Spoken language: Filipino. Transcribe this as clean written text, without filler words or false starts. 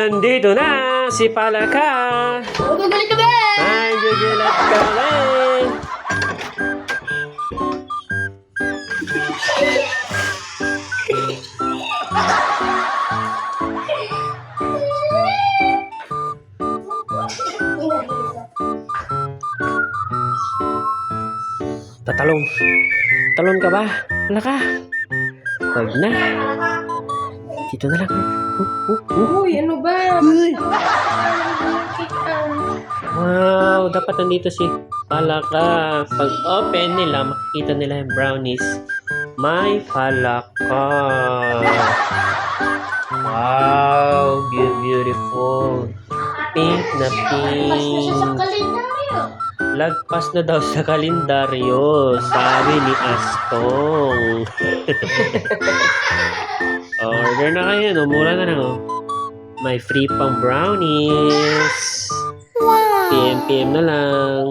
Nandito na si Palaka. Gugulit ka ba? Ay, gugulat ka rin. Tatalong. Talon ka ba? Wala ka. Huwag na. Dito na lang. Uy, ano ba? Uy. Wow, dapat nandito si Palaka. Pag open nila, makikita nila yung brownies. May Palaka. Wow, beautiful. Pink na pink. Lagpas na daw sa kalendaryo, sabi ni Astong. Order na kayo, no? Mura na lang, oh. May free pang brownies. PM na lang.